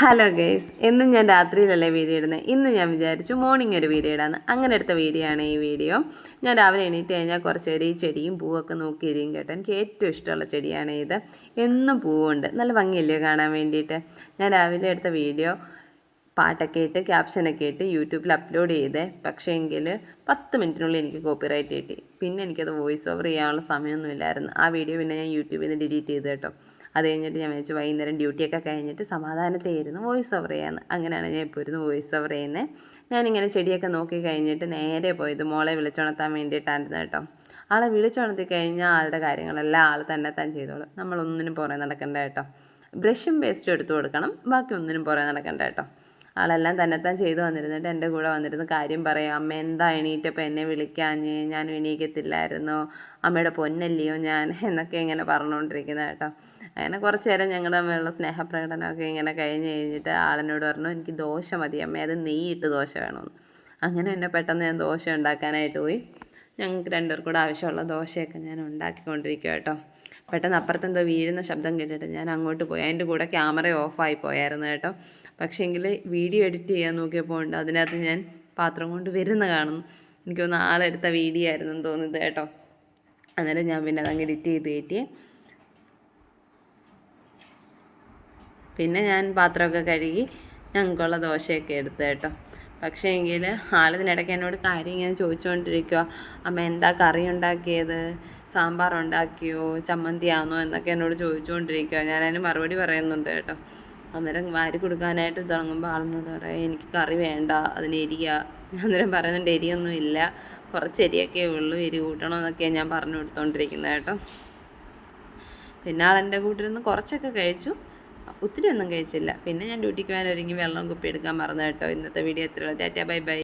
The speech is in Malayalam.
ഹലോ ഗൈസ്, എന്നും ഞാൻ രാത്രിയിലല്ലേ വീഡിയോ ഇടുന്നത്. ഇന്ന് ഞാൻ വിചാരിച്ചു മോർണിംഗ് ഒരു വീഡിയോ ഇടാന്ന്. അങ്ങനെ എടുത്ത വീഡിയോ ആണ് ഈ വീഡിയോ. ഞാൻ രാവിലെ എണീറ്റ് കഴിഞ്ഞാൽ കുറച്ച് നേരം ഈ ചെടിയും പൂവൊക്കെ നോക്കിയിരിക്കും കേട്ടോ. എനിക്ക് ഏറ്റവും ഇഷ്ടമുള്ള ചെടിയാണ് ഇത്. എന്നും പൂവുണ്ട്, നല്ല ഭംഗിയല്ലേ കാണാൻ വേണ്ടിയിട്ട്. ഞാൻ രാവിലെ എടുത്ത വീഡിയോ പാട്ടൊക്കെ ഇട്ട് ക്യാപ്ഷനൊക്കെ ഇട്ട് യൂട്യൂബിൽ അപ്ലോഡ് ചെയ്തേ. പക്ഷേ എങ്കിൽ 10 മിനിറ്റിനുള്ളിൽ എനിക്ക് കോപ്പിറൈറ്റ് കിട്ടി. പിന്നെ എനിക്കത് വോയിസ് ഓവർ ചെയ്യാനുള്ള സമയമൊന്നുമില്ലായിരുന്നു. ആ വീഡിയോ പിന്നെ ഞാൻ യൂട്യൂബിൽ നിന്ന് ഡിലീറ്റ് ചെയ്ത് കേട്ടോ. അത് കഴിഞ്ഞിട്ട് ഞാൻ വെച്ച് വൈകുന്നേരം ഡ്യൂട്ടിയൊക്കെ കഴിഞ്ഞിട്ട് സമാധാനത്തെയായിരുന്നു വോയിസ് ഓവർ ചെയ്യാമെന്ന്. അങ്ങനെയാണ് ഞാൻ ഇപ്പോൾ ഇരുന്ന് വോയിസ് ഓവർ ചെയ്യുന്നത്. ഞാനിങ്ങനെ ചെടിയൊക്കെ നോക്കി കഴിഞ്ഞിട്ട് നേരെ പോയത് മോളെ വിളിച്ചുണർത്താൻ വേണ്ടിയിട്ടായിരുന്നു കേട്ടോ. ആളെ വിളിച്ചുണർത്തി കഴിഞ്ഞാൽ ആളുടെ കാര്യങ്ങളെല്ലാം ആൾ തന്നെ ചെയ്തോളും. നമ്മളൊന്നിനും പുറകെ നടക്കണ്ട കേട്ടോ. ബ്രഷും പേസ്റ്റും എടുത്തു കൊടുക്കണം, ബാക്കി ഒന്നിനും പുറകെ നടക്കണ്ട കേട്ടോ. ആളെല്ലാം തന്നെത്താൻ ചെയ്തു വന്നിരുന്നിട്ട് എൻ്റെ കൂടെ വന്നിരുന്ന് കാര്യം പറയാം. അമ്മ എന്താ എണീറ്റപ്പോൾ എന്നെ വിളിക്കാഞ്ഞ്, ഞാൻ എണീക്കത്തില്ലായിരുന്നോ, അമ്മയുടെ പൊന്നല്ലയോ ഞാൻ എന്നൊക്കെ ഇങ്ങനെ പറഞ്ഞുകൊണ്ടിരിക്കുന്നത് കേട്ടോ. അങ്ങനെ കുറച്ച് നേരം ഞങ്ങളുടെ തമ്മിലുള്ള സ്നേഹപ്രകടനമൊക്കെ ഇങ്ങനെ കഴിഞ്ഞിട്ട് ആളിനോട് പറഞ്ഞു, എനിക്ക് ദോശ മതി അമ്മേ, അത് നെയ്യിട്ട് ദോശ വേണമെന്ന്. അങ്ങനെ എന്നെ പെട്ടെന്ന് ഞാൻ ദോശ ഉണ്ടാക്കാനായിട്ട് പോയി. ഞങ്ങൾക്ക് രണ്ടുപേർ കൂടെ ആവശ്യമുള്ള ദോശയൊക്കെ ഞാൻ ഉണ്ടാക്കിക്കൊണ്ടിരിക്കുക കേട്ടോ. പെട്ടെന്ന് അപ്പുറത്തെന്തോ വീഴുന്ന ശബ്ദം കേട്ടിട്ട് ഞാൻ അങ്ങോട്ട് പോയി. അതിൻ്റെ കൂടെ ക്യാമറ ഓഫായി പോയായിരുന്നു കേട്ടോ. പക്ഷേ എങ്കിൽ വീഡിയോ എഡിറ്റ് ചെയ്യാൻ നോക്കിയപ്പോൾ ഉണ്ട് അതിനകത്ത് ഞാൻ പാത്രം കൊണ്ട് വരുന്ന കാണുന്നു. എനിക്കൊന്ന് ആളെടുത്ത വീഡിയോ ആയിരുന്നെന്ന് തോന്നുന്നത് കേട്ടോ. അന്നേരം ഞാൻ പിന്നെ അതങ്ങ് എഡിറ്റ് ചെയ്ത് കയറ്റി. പിന്നെ ഞാൻ പാത്രമൊക്കെ കഴുകി ഞങ്ങൾക്കുള്ള ദോശയൊക്കെ എടുത്തു കേട്ടോ. പക്ഷേ എങ്കിൽ ആളിതിനിടയ്ക്ക് എന്നോട് കാര്യം ഇങ്ങനെ ചോദിച്ചുകൊണ്ടിരിക്കുക, അമ്മ എന്താ കറി ഉണ്ടാക്കിയത്, സാമ്പാർ ഉണ്ടാക്കിയോ, ചമ്മന്തിയാണോ എന്നൊക്കെ എന്നോട് ചോദിച്ചുകൊണ്ടിരിക്കുക. ഞാനതിന് മറുപടി പറയുന്നുണ്ട് കേട്ടോ. അന്നേരം വാരി കൊടുക്കാനായിട്ട് തുടങ്ങുമ്പോൾ ആളിനോട് പറയാം, എനിക്ക് കറി വേണ്ട, അതിന് എരിയ. അന്നേരം പറയുന്നുണ്ട് എരിയൊന്നും ഇല്ല, കുറച്ച് എരിയൊക്കെ ഉള്ളൂ, എരി കൂട്ടണമെന്നൊക്കെയാണ് ഞാൻ പറഞ്ഞു കൊടുത്തോണ്ടിരിക്കുന്നത് കേട്ടോ. പിന്നെ ആളെൻ്റെ കൂട്ടിരുന്ന് കുറച്ചൊക്കെ കഴിച്ചു, ഒത്തിരി ഒന്നും കഴിച്ചില്ല. പിന്നെ ഞാൻ ഡ്യൂട്ടിക്ക് പോകാൻ ഒരുങ്ങി വെള്ളം കുപ്പി എടുക്കാൻ മറന്നു കേട്ടോ. ഇന്നത്തെ വീഡിയോ എത്രയുള്ളൂ. Tata bye by.